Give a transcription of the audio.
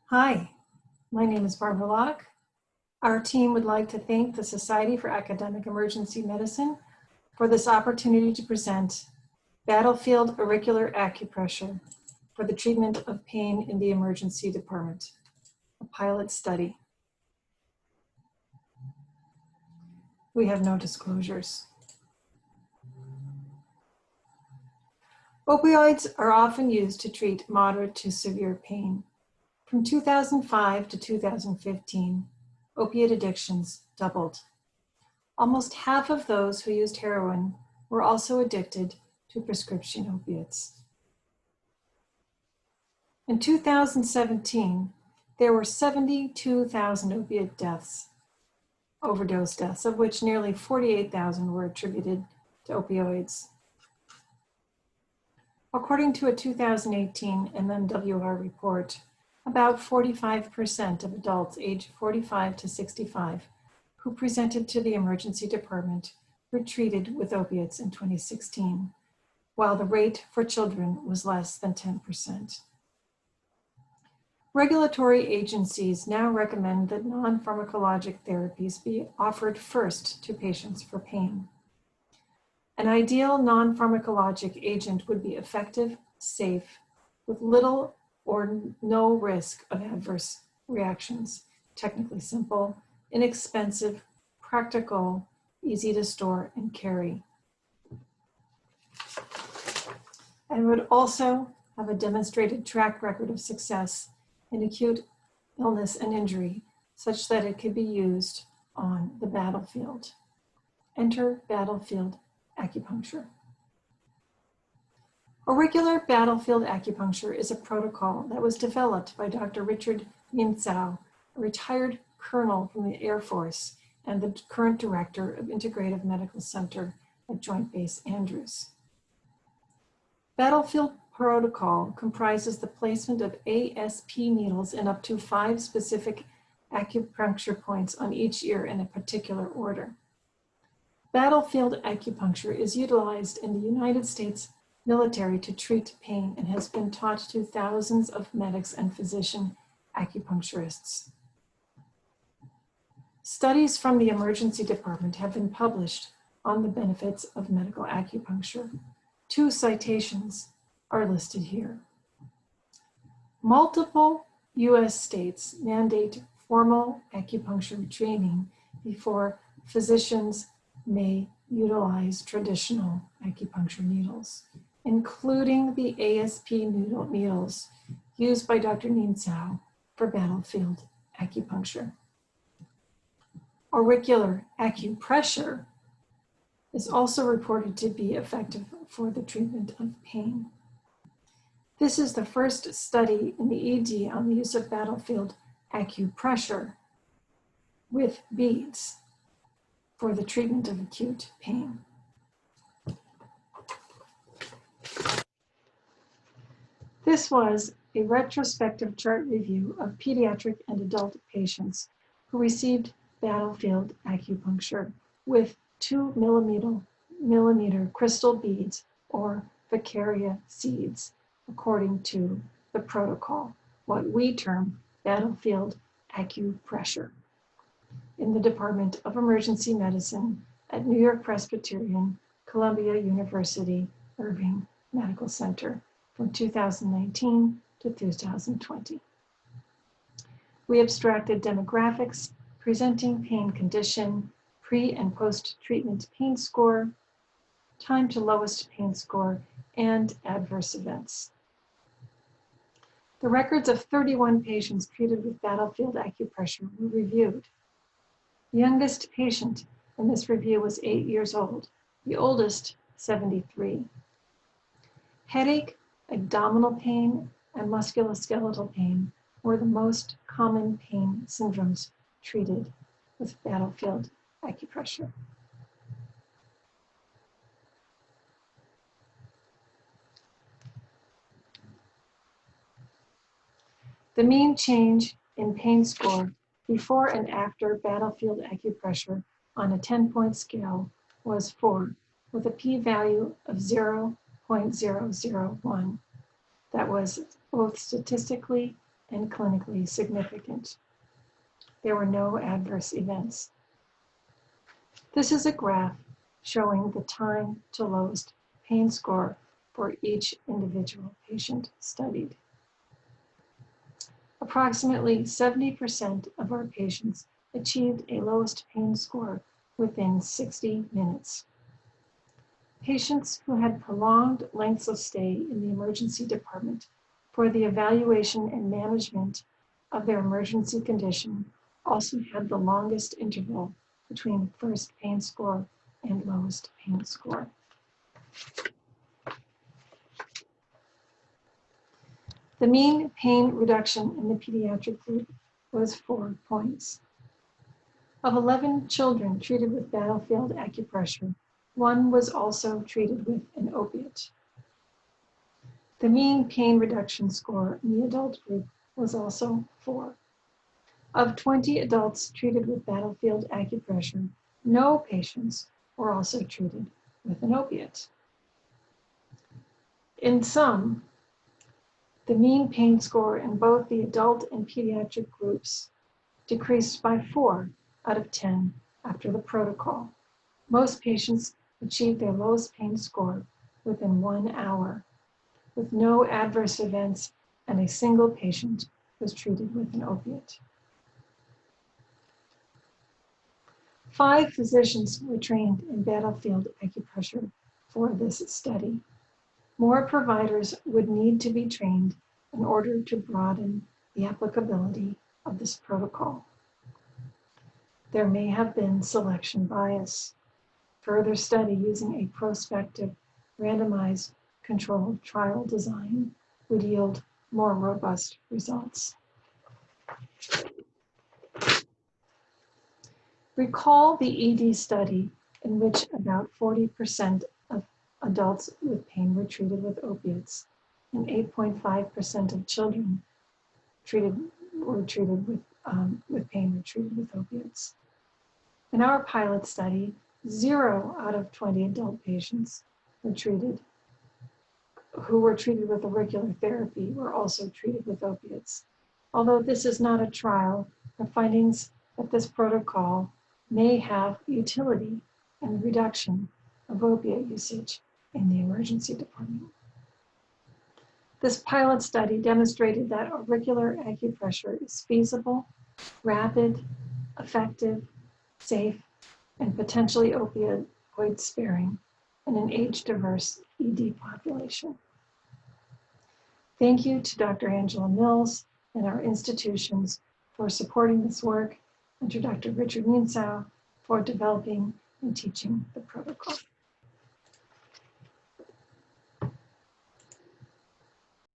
Hi, my name is Barbara Locke. Our team would like to thank the Society for Academic Emergency Medicine for this opportunity to present Battlefield Auricular Acupressure for the treatment of pain in the emergency department, a pilot study. We have no disclosures. Opioids are often used to treat moderate to severe pain. From 2005 to 2015, opiate addictions doubled. Almost half of those who used heroin were also addicted to prescription opiates. In 2017, there were 72,000 opiate deaths, overdose deaths, of which nearly 48,000 were attributed to opioids. According to a 2018 MMWR report, about 45% of adults aged 45 to 65 who presented to the emergency department were treated with opiates in 2016, while the rate for children was less than 10%. Regulatory agencies now recommend that non-pharmacologic therapies be offered first to patients for pain. An ideal non-pharmacologic agent would be effective, safe, with little or no risk of adverse reactions, technically simple, inexpensive, practical, easy to store and carry. And would also have a demonstrated track record of success in acute illness and injury, such that it could be used on the battlefield. Enter battlefield acupuncture. Auricular battlefield acupuncture is a protocol that was developed by Dr. Yunzhi Qian, a retired colonel from the Air Force and the current director of Integrative Medical Center at Joint Base Andrews. Battlefield protocol comprises the placement of ASP needles in up to 5 specific acupuncture points on each ear in a particular order. Battlefield acupuncture is utilized in the United States military to treat pain and has been taught to thousands of medics and physician acupuncturists. Studies from the emergency department have been published on the benefits of medical acupuncture. 2 citations are listed here. Multiple US states mandate formal acupuncture training before physicians may utilize traditional acupuncture needles, including the ASP needles used by Dr. Tsai for battlefield acupuncture. Auricular acupressure is also reported to be effective for the treatment of pain. This is the first study in the ED on the use of battlefield acupressure with beads for the treatment of acute pain. This was a retrospective chart review of pediatric and adult patients who received battlefield acupuncture with 2 millimeter crystal beads or Vacaria seeds, according to the protocol, what we term battlefield acupressure, in the Department of Emergency Medicine at New York Presbyterian, Columbia University, Irving Medical Center from 2019 to 2020. We abstracted demographics, presenting pain condition, pre and post-treatment pain score, time to lowest pain score, and adverse events. The records of 31 patients treated with battlefield acupressure were reviewed. The youngest patient in this review was 8 years old, the oldest 73. Headache, abdominal pain, and musculoskeletal pain were the most common pain syndromes treated with battlefield acupressure. The mean change in pain score before and after battlefield acupressure on a 10-point scale was 4, with a p-value of 0.001. That was both statistically and clinically significant. There were no adverse events. This is a graph showing the time to lowest pain score for each individual patient studied. Approximately 70% of our patients achieved a lowest pain score within 60 minutes. Patients who had prolonged lengths of stay in the emergency department for the evaluation and management of their emergency condition also had the longest interval between first pain score and lowest pain score. The mean pain reduction in the pediatric group was 4 points. Of 11 children treated with battlefield acupressure, 1 was also treated with an opiate. The mean pain reduction score in the adult group was also 4. Of 20 adults treated with battlefield acupressure, no patients were also treated with an opiate. In sum, the mean pain score in both the adult and pediatric groups decreased by 4 out of 10 after the protocol. Most patients achieved their lowest pain score within 1 hour, with no adverse events, and a single patient was treated with an opiate. 5 physicians were trained in battlefield acupressure for this study. More providers would need to be trained in order to broaden the applicability of this protocol. There may have been selection bias. Further study using a prospective randomized controlled trial design would yield more robust results. Recall the ED study in which about 40% of adults with pain were treated with opiates and 8.5% of children were treated with opiates. In our pilot study, 0 out of 20 adult patients who were treated with auricular therapy were also treated with opiates. Although this is not a trial, the findings that this protocol may have utility in the reduction of opiate usage in the emergency department. This pilot study demonstrated that auricular acupressure is feasible, rapid, effective, safe, and potentially opioid sparing in an age-diverse ED population. Thank you to Dr. Angela Mills and our institutions for supporting this work, and to Dr. Richard Nientzau for developing and teaching the protocol.